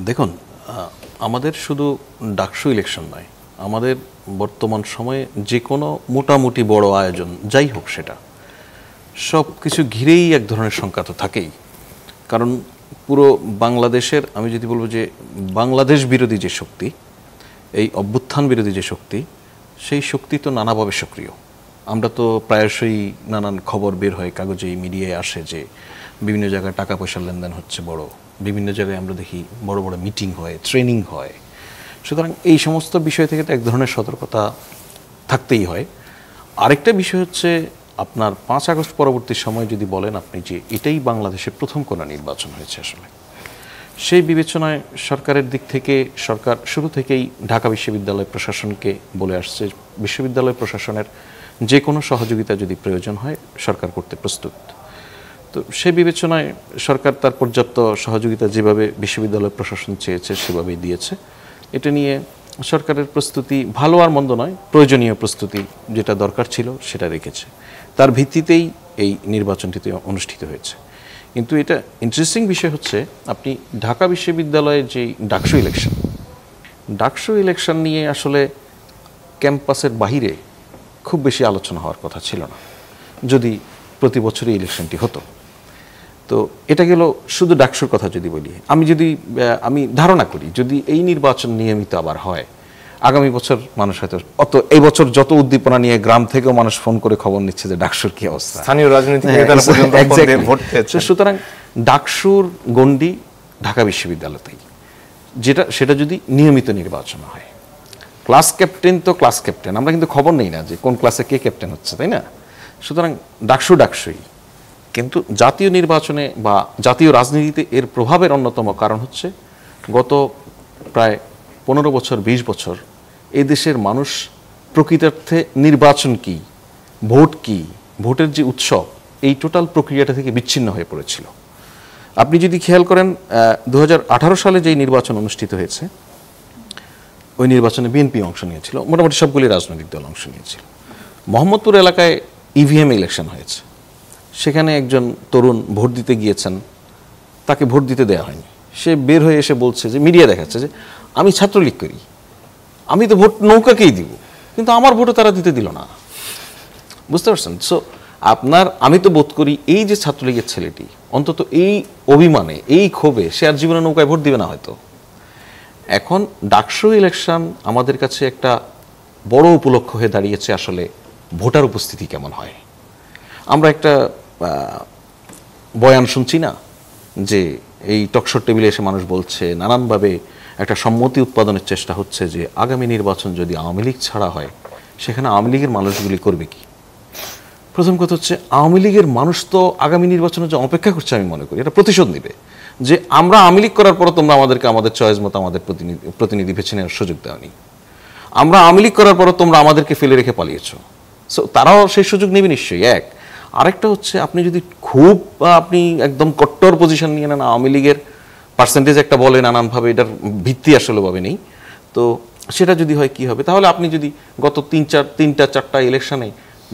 দেখুন, আমাদের শুধু ডাকসু ইলেকশন নয়, আমাদের বর্তমান সময়ে যে কোনো মোটামুটি বড় আয়োজন যাই হোক, সেটা সব কিছু ঘিরেই এক ধরনের শঙ্কা তো থাকেই। কারণ পুরো বাংলাদেশের, আমি যদি বলবো যে বাংলাদেশ বিরোধী যে শক্তি, এই অভ্যুত্থান বিরোধী যে শক্তি, সেই শক্তি তো নানাভাবে সক্রিয়। আমরা তো প্রায়শই নানান খবর বের হয়, কাগজে মিডিয়ায় আসে যে বিভিন্ন জায়গায় টাকা পয়সার লেনদেন হচ্ছে বড়, বিভিন্ন জায়গায় আমরা দেখি বড় বড় মিটিং হয়, ট্রেনিং হয়। সুতরাং এই সমস্ত বিষয় থেকে তো এক ধরনের সতর্কতা থাকতেই হয়। আরেকটা বিষয় হচ্ছে, আপনার 5 আগস্ট পরবর্তী সময় যদি বলেন আপনি যে এটাই বাংলাদেশের প্রথম কোনো নির্বাচন হয়েছে, আসলে সেই বিবেচনায় সরকারের দিক থেকে সরকার শুরু থেকেই ঢাকা বিশ্ববিদ্যালয় প্রশাসনকে বলে আসছে, বিশ্ববিদ্যালয় প্রশাসনের যে কোনো সহযোগিতা যদি প্রয়োজন হয় সরকার করতে প্রস্তুত। তো সেই বিবেচনায় সরকার তার পর্যাপ্ত সহযোগিতা যেভাবে বিশ্ববিদ্যালয় প্রশাসন চেয়েছে সেভাবেই দিয়েছে। এটা নিয়ে সরকারের প্রস্তুতি ভালো আর মন্দ নয়, প্রয়োজনীয় প্রস্তুতি যেটা দরকার ছিল সেটা রেখেছে। তার ভিত্তিতেই এই নির্বাচনটিতে অনুষ্ঠিত হয়েছে। কিন্তু এটা ইন্টারেস্টিং বিষয় হচ্ছে, আপনি ঢাকা বিশ্ববিদ্যালয়ের যে ডাকসু ইলেকশন নিয়ে আসলে ক্যাম্পাসের বাহিরে খুব বেশি আলোচনা হওয়ার কথা ছিল না, যদি প্রতি বছরই ইলেকশনটি হতো। তো এটা গেল শুধু ডাকসুর কথা যদি বলি। আমি ধারণা করি যদি এই নির্বাচন নিয়মিত আবার হয়, আগামী বছর মানুষ হয়তো এই বছর যত উদ্দীপনা নিয়ে গ্রাম থেকেও মানুষ ফোন করে খবর নিচ্ছে যে ডাকসুর কি অবস্থা, স্থানীয় রাজনীতি সুতরাং ডাকসুর গণ্ডি ঢাকা বিশ্ববিদ্যালয়তেই, সেটা যদি নিয়মিত নির্বাচন হয়। ক্লাস ক্যাপ্টেন তো ক্লাস ক্যাপ্টেন, আমরা কিন্তু খবর নেই না যে কোন ক্লাসে কে ক্যাপ্টেন হচ্ছে, তাই না? সুতরাং ডাকসুই। কিন্তু জাতীয় নির্বাচনে বা জাতীয় রাজনীতিতে এর প্রভাবের অন্যতম কারণ হচ্ছে, গত প্রায় 15 বছর 20 বছর এই দেশের মানুষ প্রকৃতার্থে নির্বাচন কি, ভোট কি, ভোটের যে উৎসব, এই টোটাল প্রক্রিয়াটা থেকে বিচ্ছিন্ন হয়ে পড়েছিল। আপনি যদি খেয়াল করেন, 2018 সালে যেই নির্বাচন অনুষ্ঠিত হয়েছে, ওই নির্বাচনে বিএনপি অংশ নিয়েছিল, মোটামুটি সবগুলি রাজনৈতিক দল অংশ নিয়েছিল। মোহাম্মদপুর এলাকায় ইভিএম ইলেকশন হয়েছে, সেখানে একজন তরুণ ভোট দিতে গিয়েছেন, তাকে ভোট দিতে দেওয়া হয়নি। সে বের হয়ে এসে বলছে, যে মিডিয়া দেখাচ্ছে যে আমি ছাত্রলীগ করি, আমি তো ভোট নৌকাকেই দিব, কিন্তু আমার ভোটও তারা দিতে দিল না। বুঝতে পারছেন? সো আমি তো বোধ করি এই যে ছাত্রলীগের ছেলেটি, অন্তত এই অভিমানে, এই ক্ষোভে সে আর জীবনে নৌকায় ভোট দিবে না হয়তো। এখন ডাকসু ইলেকশন আমাদের কাছে একটা বড় উপলক্ষ হয়ে দাঁড়িয়েছে, আসলে ভোটার উপস্থিতি কেমন হয়। আমরা একটা বয়ান শুনছি না, যে এই টকশোর টেবিলে এসে মানুষ বলছে, নানানভাবে একটা সম্মতি উৎপাদনের চেষ্টা হচ্ছে যে আগামী নির্বাচন যদি আওয়ামী লীগ ছাড়া হয়, সেখানে আওয়ামী লীগের মানুষগুলি করবে কি। প্রথম কথা হচ্ছে, আওয়ামী লীগের মানুষ তো আগামী নির্বাচনের যে অপেক্ষা করছে, আমি মনে করি এটা প্রতিশোধ নিবে, যে আমরা আওয়ামী লীগ করার পর তোমরা আমাদেরকে আমাদের চয়েস মতো আমাদের প্রতিনিধি বেছে নেওয়ার সুযোগ দেওয়ানি, আমরা আওয়ামী লীগ করার পর তোমরা আমাদেরকে ফেলে রেখে পালিয়েছ। সো তারাও সেই সুযোগ নেবে নিশ্চয়ই। আরেকটা হচ্ছে, আপনি যদি আপনি একদম কট্টর পজিশন নিয়ে নেন, আওয়ামী লীগের পার্সেন্টেজ একটা বলে নানানভাবে, এটার ভিত্তি আসলে ভাবে নেই, তো সেটা যদি হয় কি হবে। তাহলে আপনি যদি গত 3-4টা ইলেকশনে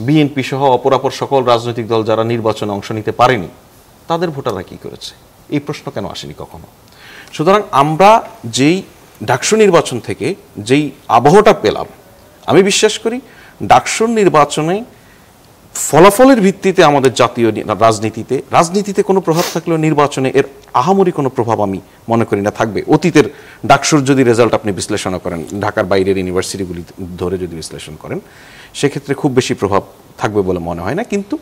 বিএনপি সহ অপরাপর সকল রাজনৈতিক দল যারা নির্বাচনে অংশ নিতে পারেনি, তাদের ভোটাররা কি করেছে, এই প্রশ্ন কেন আসেনি কখনো। সুতরাং আমরা যেই ডাকসু নির্বাচন থেকে যেই আবহটা পেলাম, আমি বিশ্বাস করি ডাকসুর নির্বাচনে ফলাফলের ভিত্তিতে আমাদের জাতীয় রাজনীতিতে কোনো প্রভাব থাকলেও নির্বাচনে এর আহামরি কোনো প্রভাব আমি মনে করি না থাকবে। অতীতের ডাকসুর যদি রেজাল্ট আপনি বিশ্লেষণ করেন, ঢাকার বাইরের ইউনিভার্সিটিগুলি ধরে যদি বিশ্লেষণ করেন, সেক্ষেত্রে খুব বেশি প্রভাব থাকবে বলে মনে হয় না। কিন্তু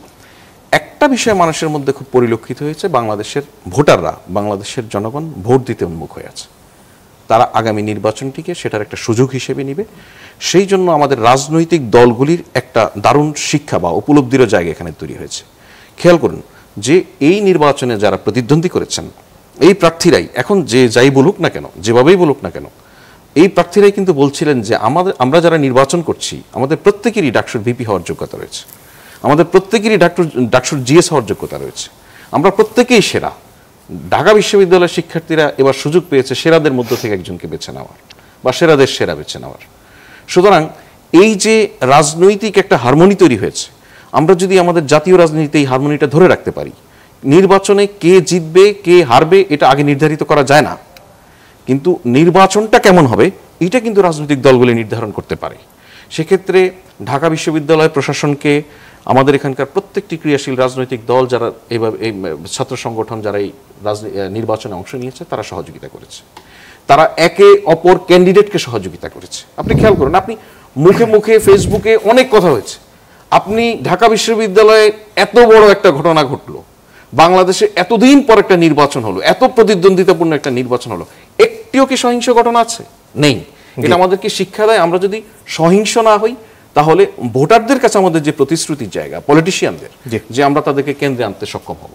একটা বিষয় মানুষের মধ্যে খুব পরিলক্ষিত হয়েছে, বাংলাদেশের ভোটাররা, বাংলাদেশের জনগণ ভোট দিতে উন্মুখ হয়ে আছে। তারা আগামী নির্বাচনটিকে সেটার একটা সুযোগ হিসেবে নিবে। সেই জন্য আমাদের রাজনৈতিক দলগুলির একটা দারুণ শিক্ষা বা উপলব্ধিরও জায়গা এখানে তৈরি হয়েছে। খেয়াল করুন যে এই নির্বাচনে যারা প্রতিদ্বন্দ্বী করেছেন, এই প্রার্থীরাই এখন যাই বলুক না কেন, যেভাবেই বলুক না কেন, এই প্রার্থীরাই কিন্তু বলছিলেন যে আমরা যারা নির্বাচন করছি, আমাদের প্রত্যেকেরই ডাকসুর ভিপি হওয়ার যোগ্যতা রয়েছে, আমাদের প্রত্যেকেরই ডাকসুর জিএস হওয়ার যোগ্যতা রয়েছে, আমরা প্রত্যেকেই সেরা। ঢাকা বিশ্ববিদ্যালয়ের শিক্ষার্থীরা এবার সুযোগ পেয়েছে সেরাদের মধ্য থেকে একজনকে বেছে নেওয়ার, বা সেরাদের সেরা বেছে নেওয়ার। সুতরাং এই যে রাজনৈতিক একটা হারমোনি তৈরি হয়েছে, আমরা যদি আমাদের জাতীয় রাজনীতিতে এই হারমোনিটা ধরে রাখতে পারি, নির্বাচনে কে জিতবে কে হারবে এটা আগে নির্ধারিত করা যায় না, কিন্তু নির্বাচনটা কেমন হবে এটা কিন্তু রাজনৈতিক দলগুলি নির্ধারণ করতে পারে। সেক্ষেত্রে ঢাকা বিশ্ববিদ্যালয় প্রশাসনকে আমাদের এখানকার প্রত্যেকটি ক্রিয়াশীল রাজনৈতিক দল যারা এইভাবে এই ছাত্র সংগঠন যারা এই নির্বাচনে অংশ নিয়েছে তারা সহযোগিতা করেছে, তারা একে অপর ক্যান্ডিডেটকে সহযোগিতা করেছে। আপনি খেয়াল করুন, আপনি মুখে মুখে ফেসবুকে অনেক কথা হয়েছে, আপনি ঢাকা বিশ্ববিদ্যালয়ে এত বড় একটা ঘটনা ঘটলো, বাংলাদেশে এতদিন পর একটা নির্বাচন হলো, এত প্রতিদ্বন্দ্বিতাপূর্ণ একটা নির্বাচন হলো, একটিও কি সহিংস ঘটনা আছে? নেই। এটা আমাদেরকে শিক্ষা দেয় আমরা যদি সহিংস না হই তাহলে ভোটারদের কাছে আমাদের যে প্রতিশ্রুতির জায়গা পলিটিশিয়ানদের, যে আমরা তাদেরকে কেন্দ্রে আনতে সক্ষম হব।